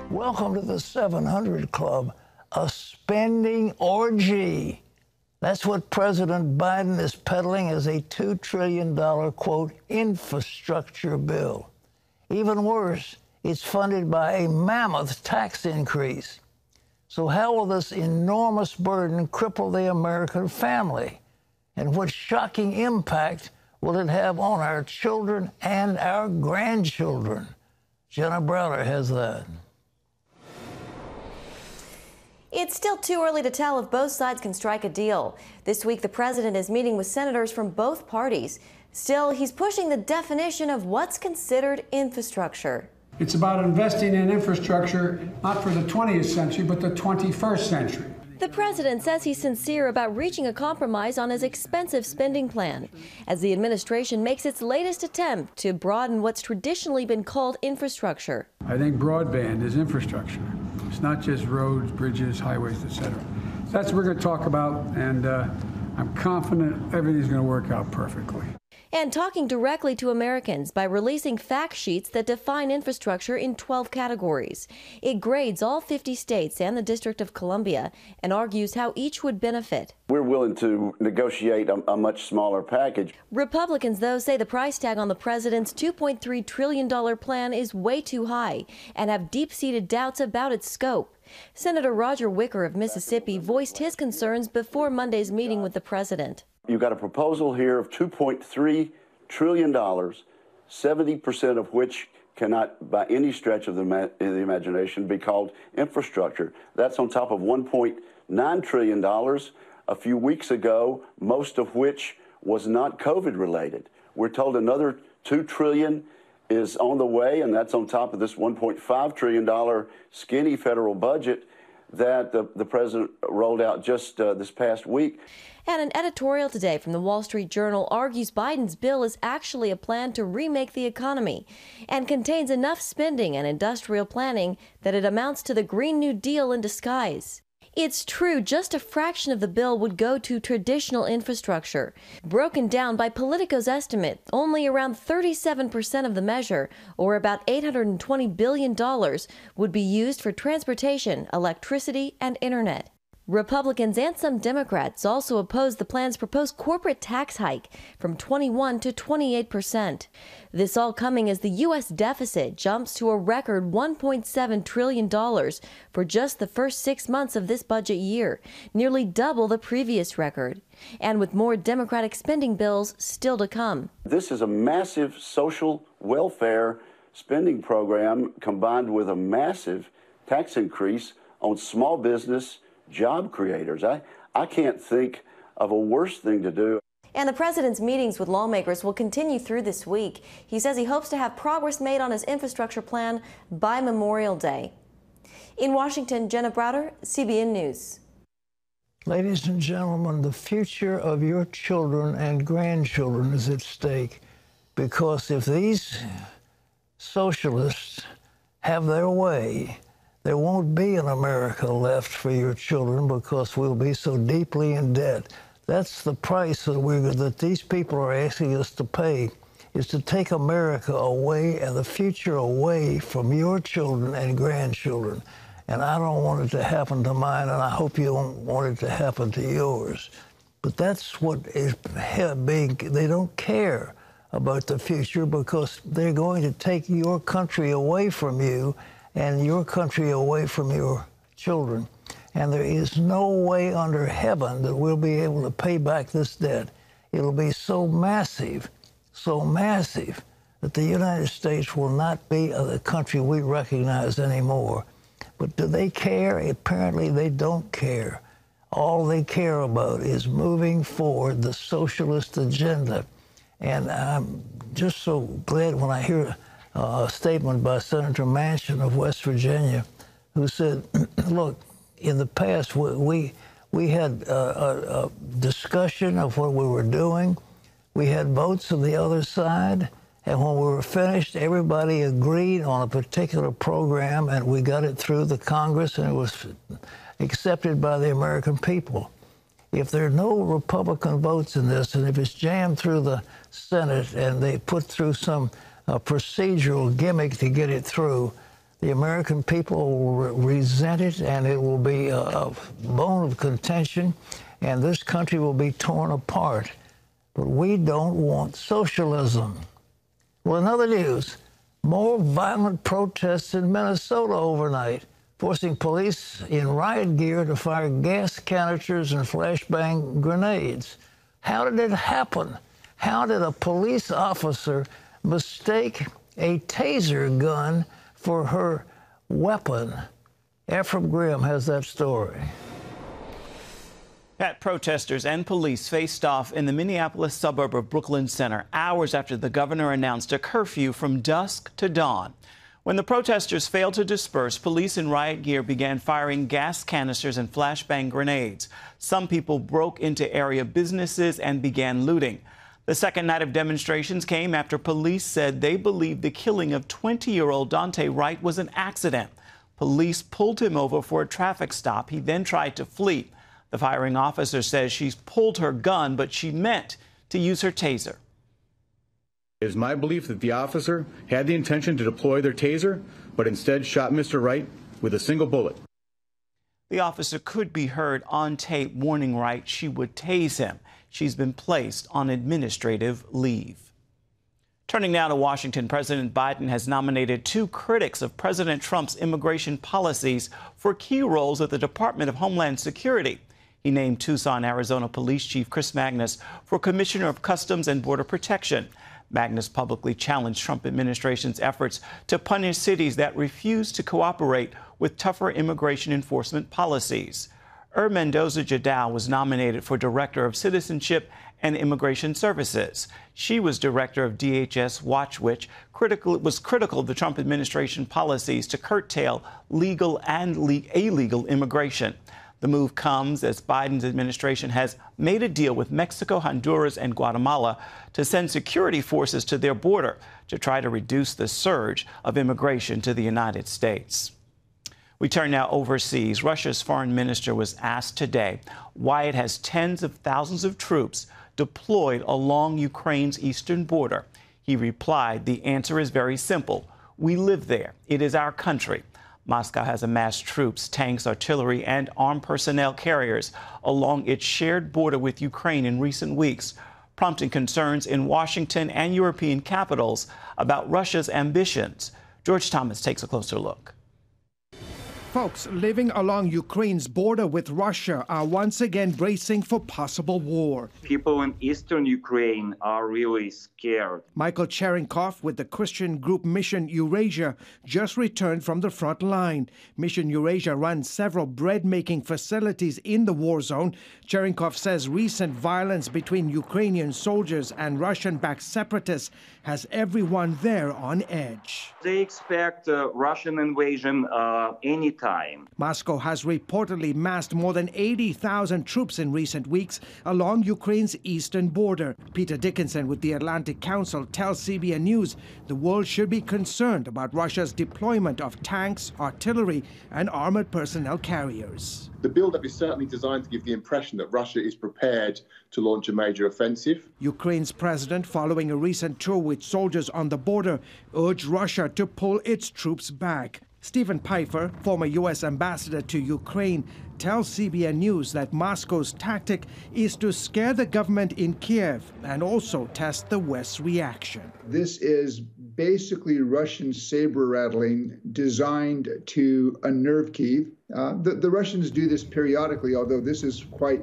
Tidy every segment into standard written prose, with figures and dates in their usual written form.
Welcome to the 700 Club, a spending orgy. That's what President Biden is peddling as a $2 trillion, quote, infrastructure bill. Even worse, it's funded by a mammoth tax increase. So how will this enormous burden cripple the American family? And what shocking impact will it have on our children and our grandchildren? Jenna Browder has that. It's still too early to tell if both sides can strike a deal. This week, the president is meeting with senators from both parties. Still, he's pushing the definition of what's considered infrastructure. It's about investing in infrastructure, not for the 20th century, but the 21st century. The president says he's sincere about reaching a compromise on his expensive spending plan, as the administration makes its latest attempt to broaden what's traditionally been called infrastructure. I think broadband is infrastructure. It's not just roads, bridges, highways, etc. That's what we're going to talk about, and I'm confident everything's going to work out perfectly. And talking directly to Americans by releasing fact sheets that define infrastructure in 12 categories. It grades all 50 states and the District of Columbia and argues how each would benefit. We're willing to negotiate a much smaller package. Republicans, though, say the price tag on the president's $2.3 trillion plan is way too high and have deep-seated doubts about its scope. Senator Roger Wicker of Mississippi voiced his concerns before Monday's meeting with the president. You've got a proposal here of $2.3 trillion, 70% of which cannot, by any stretch of the imagination, be called infrastructure. That's on top of $1.9 trillion a few weeks ago, most of which was not COVID-related. We're told another $2 trillion is on the way, and that's on top of this $1.5 trillion skinny federal budget that the president rolled out just this past week. And an editorial today from the Wall Street Journal argues Biden's bill is actually a plan to remake the economy and contains enough spending and industrial planning that it amounts to the Green New Deal in disguise. It's true, just a fraction of the bill would go to traditional infrastructure. Broken down by Politico's estimate, only around 37% of the measure, or about $820 billion, would be used for transportation, electricity, and internet. Republicans and some Democrats also oppose the plan's proposed corporate tax hike from 21% to 28%. This all coming as the U.S. deficit jumps to a record $1.7 trillion for just the first 6 months of this budget year, nearly double the previous record. And with more Democratic spending bills still to come. This is a massive social welfare spending program combined with a massive tax increase on small business job creators. I can't think of a worse thing to do. And the president's meetings with lawmakers will continue through this week. He says he hopes to have progress made on his infrastructure plan by Memorial Day. In Washington, Jenna Browder, CBN News. Ladies and gentlemen, the future of your children and grandchildren is at stake, because if these socialists have their way, there won't be an America left for your children, because we'll be so deeply in debt. That's the price that these people are asking us to pay, is to take America away and the future away from your children and grandchildren. And I don't want it to happen to mine, and I hope you don't want it to happen to yours. But that's what is being, they don't care about the future, because they're going to take your country away from you and your country away from your children. And there is no way under heaven that we'll be able to pay back this debt. It'll be so massive that the United States will not be the country we recognize anymore. But do they care? Apparently they don't care. All they care about is moving forward the socialist agenda. And I'm just so glad when I hear a statement by Senator Manchin of West Virginia, who said, look, in the past, we had a discussion of what we were doing. We had votes on the other side. And when we were finished, everybody agreed on a particular program, and we got it through the Congress, and it was accepted by the American people. If there are no Republican votes in this, and if it's jammed through the Senate and they put through some procedural gimmick to get it through, The American people will resent it, and it will be a bone of contention, and this country will be torn apart. But we don't want socialism. Well, in other news, more violent protests in Minnesota overnight, forcing police in riot gear to fire gas canisters and flashbang grenades. How did it happen? How did a police officer mistake a taser gun for her weapon? Ephraim Graham has that story. Pat, protesters and police faced off in the Minneapolis suburb of Brooklyn Center hours after the governor announced a curfew from dusk to dawn. When the protesters failed to disperse, police in riot gear began firing gas canisters and flashbang grenades. Some people broke into area businesses and began looting. The second night of demonstrations came after police said they believed the killing of 20-year-old Dante Wright was an accident. Police pulled him over for a traffic stop. He then tried to flee. The firing officer says she's pulled her gun, but she meant to use her taser. It is my belief that the officer had the intention to deploy their taser, but instead shot Mr. Wright with a single bullet. The officer could be heard on tape warning Wright she would tase him. She's been placed on administrative leave. Turning now to Washington, President Biden has nominated 2 critics of President Trump's immigration policies for key roles at the Department of Homeland Security. He named Tucson, Arizona Police Chief Chris Magnus for Commissioner of Customs and Border Protection. Magnus publicly challenged Trump administration's efforts to punish cities that refuse to cooperate with tougher immigration enforcement policies. Mendoza-Jadal was nominated for Director of Citizenship and Immigration Services. She was Director of DHS Watch, which was critical of the Trump administration policies to curtail legal and illegal immigration. The move comes as Biden's administration has made a deal with Mexico, Honduras, and Guatemala to send security forces to their border to try to reduce the surge of immigration to the United States. We turn now overseas. Russia's foreign minister was asked today why it has tens of thousands of troops deployed along Ukraine's eastern border. He replied, "The answer is very simple. We live there. It is our country." Moscow has amassed troops, tanks, artillery, and armed personnel carriers along its shared border with Ukraine in recent weeks, prompting concerns in Washington and European capitals about Russia's ambitions. George Thomas takes a closer look. Folks living along Ukraine's border with Russia are once again bracing for possible war. People in eastern Ukraine are really scared. Michael Cherenkov with the Christian group Mission Eurasia just returned from the front line. Mission Eurasia runs several bread-making facilities in the war zone. Cherenkov says recent violence between Ukrainian soldiers and Russian-backed separatists has everyone there on edge. They expect Russian invasion anytime. Moscow has reportedly massed more than 80,000 troops in recent weeks along Ukraine's eastern border. Peter Dickinson with the Atlantic Council tells CBN News the world should be concerned about Russia's deployment of tanks, artillery, and armored personnel carriers. The build-up is certainly designed to give the impression that Russia is prepared to launch a major offensive. Ukraine's president, following a recent tour with soldiers on the border, urged Russia to pull its troops back. Stephen Pfeiffer, former U.S. ambassador to Ukraine, tells CBN News that Moscow's tactic is to scare the government in Kiev and also test the West's reaction. This is basically Russian saber rattling designed to unnerve Kiev. The Russians do this periodically, although this is quite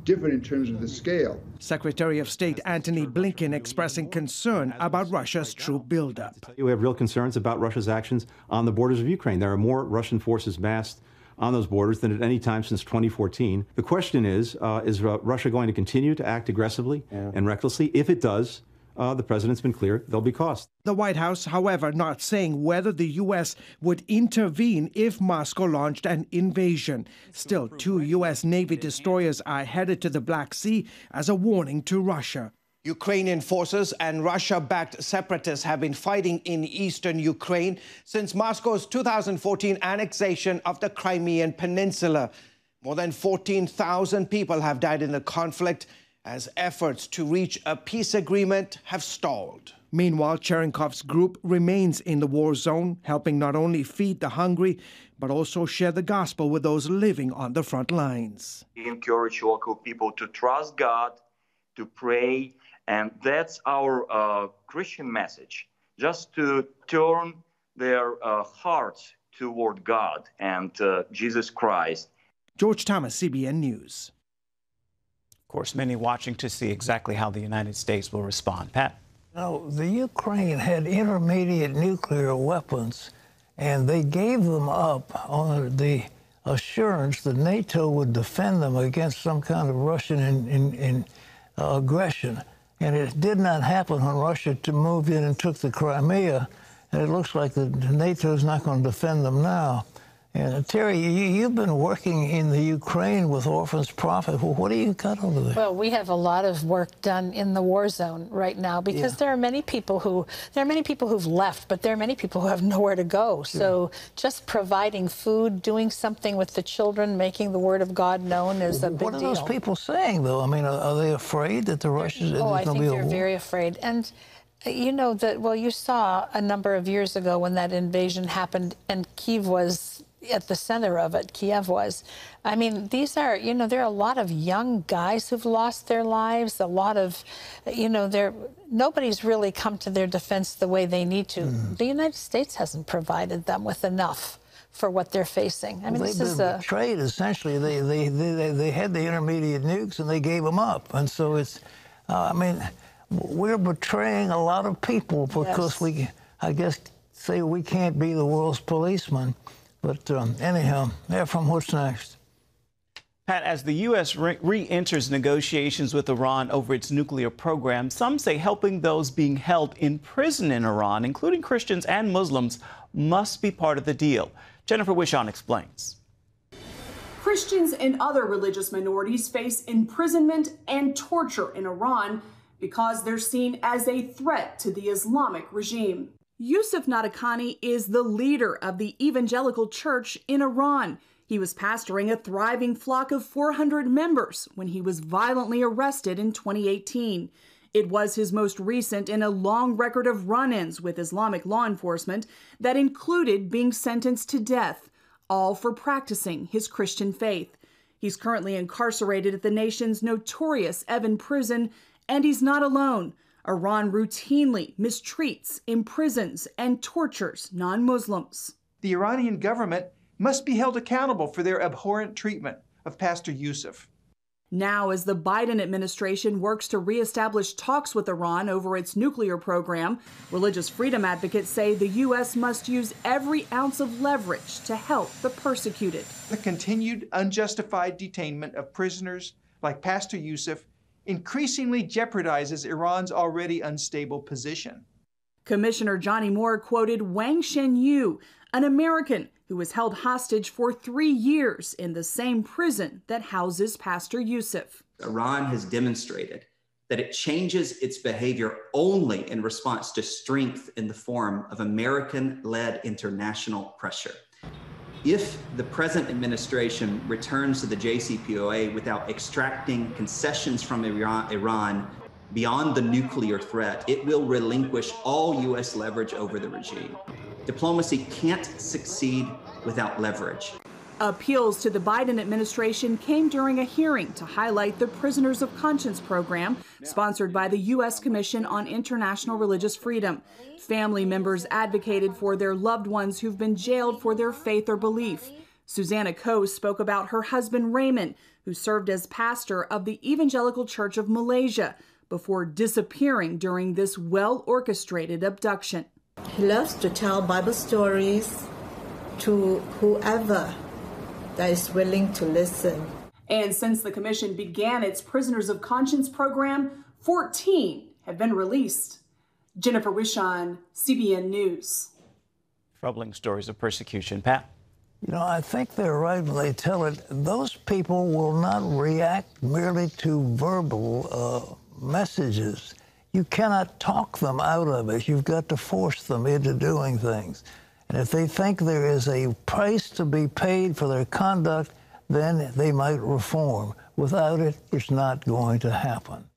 different in terms of the scale. Secretary of State Antony Blinken expressing concern about Russia's troop buildup. We have real concerns about Russia's actions on the borders of Ukraine. There are more Russian forces massed on those borders than at any time since 2014. The question is Russia going to continue to act aggressively and recklessly? If it does, the president's been clear, there'll be costs. The White House, however, not saying whether the U.S. would intervene if Moscow launched an invasion. Still, 2 U.S. Navy destroyers are headed to the Black Sea as a warning to Russia. Ukrainian forces and Russia-backed separatists have been fighting in eastern Ukraine since Moscow's 2014 annexation of the Crimean Peninsula. More than 14,000 people have died in the conflict as efforts to reach a peace agreement have stalled. Meanwhile, Cherenkov's group remains in the war zone, helping not only feed the hungry, but also share the gospel with those living on the front lines. We encourage local people to trust God, to pray, and that's our Christian message, just to turn their hearts toward God and Jesus Christ. George Thomas, CBN News. Of course, many watching to see exactly how the United States will respond. Pat? Now, the Ukraine had intermediate nuclear weapons, and they gave them up on the assurance that NATO would defend them against some kind of Russian aggression. And it did not happen when Russia moved in and took the Crimea, and it looks like NATO is not going to defend them now. And Terry, you've been working in the Ukraine with Orphans Prophet. Well, what do you got over there? Well, we have a lot of work done in the war zone right now because there are many people who've left, but there are many people who have nowhere to go. Sure. So just providing food, doing something with the children, making the word of God known is a big deal. What are those people saying, though? I mean, are they afraid that the Russians? Oh, I think they're very afraid. And you know that. Well, you saw a number of years ago when that invasion happened, and Kyiv was at the center of it. Kiev was. I mean, these are, you know, there are a lot of young guys who've lost their lives. A lot of, you know, nobody's really come to their defense the way they need to. The United States hasn't provided them with enough for what they're facing. I mean, well, this is betrayed. Essentially, they had the intermediate nukes and they gave them up, and so it's. I mean, we're betraying a lot of people because we, I guess, say we can't be the world's policeman. But anyhow, Ephraim, what's next? Pat, as the U.S. re-enters negotiations with Iran over its nuclear program, some say helping those being held in prison in Iran, including Christians and Muslims, must be part of the deal. Jennifer Wishon explains. Christians and other religious minorities face imprisonment and torture in Iran because they're seen as a threat to the Islamic regime. Yusuf Nadakani is the leader of the evangelical church in Iran. He was pastoring a thriving flock of 400 members when he was violently arrested in 2018. It was his most recent in a long record of run-ins with Islamic law enforcement that included being sentenced to death, all for practicing his Christian faith. He's currently incarcerated at the nation's notorious Evin prison, and he's not alone. Iran routinely mistreats, imprisons, and tortures non-Muslims. The Iranian government must be held accountable for their abhorrent treatment of Pastor Yusuf. Now, as the Biden administration works to reestablish talks with Iran over its nuclear program, religious freedom advocates say the U.S. must use every ounce of leverage to help the persecuted. The continued unjustified detainment of prisoners like Pastor Yusuf increasingly jeopardizes Iran's already unstable position. Commissioner Johnny Moore quoted Wang Shenyu, an American who was held hostage for 3 years in the same prison that houses Pastor Yusuf. Iran has demonstrated that it changes its behavior only in response to strength in the form of American-led international pressure. If the present administration returns to the JCPOA without extracting concessions from Iran beyond the nuclear threat, it will relinquish all U.S. leverage over the regime. Diplomacy can't succeed without leverage. Appeals to the Biden administration came during a hearing to highlight the Prisoners of Conscience program sponsored by the U.S. Commission on International Religious Freedom. Family members advocated for their loved ones who've been jailed for their faith or belief. Susanna Coe spoke about her husband Raymond, who served as pastor of the Evangelical Church of Malaysia before disappearing during this well-orchestrated abduction. He loves to tell Bible stories to whoever that is willing to listen. And since the commission began its Prisoners of Conscience program, 14 have been released. Jennifer Wishon, CBN News. Troubling stories of persecution. Pat? You know, I think they're right when they tell it. Those people will not react merely to verbal messages. You cannot talk them out of it. You've got to force them into doing things. And if they think there is a price to be paid for their conduct, then they might reform. Without it, it's not going to happen.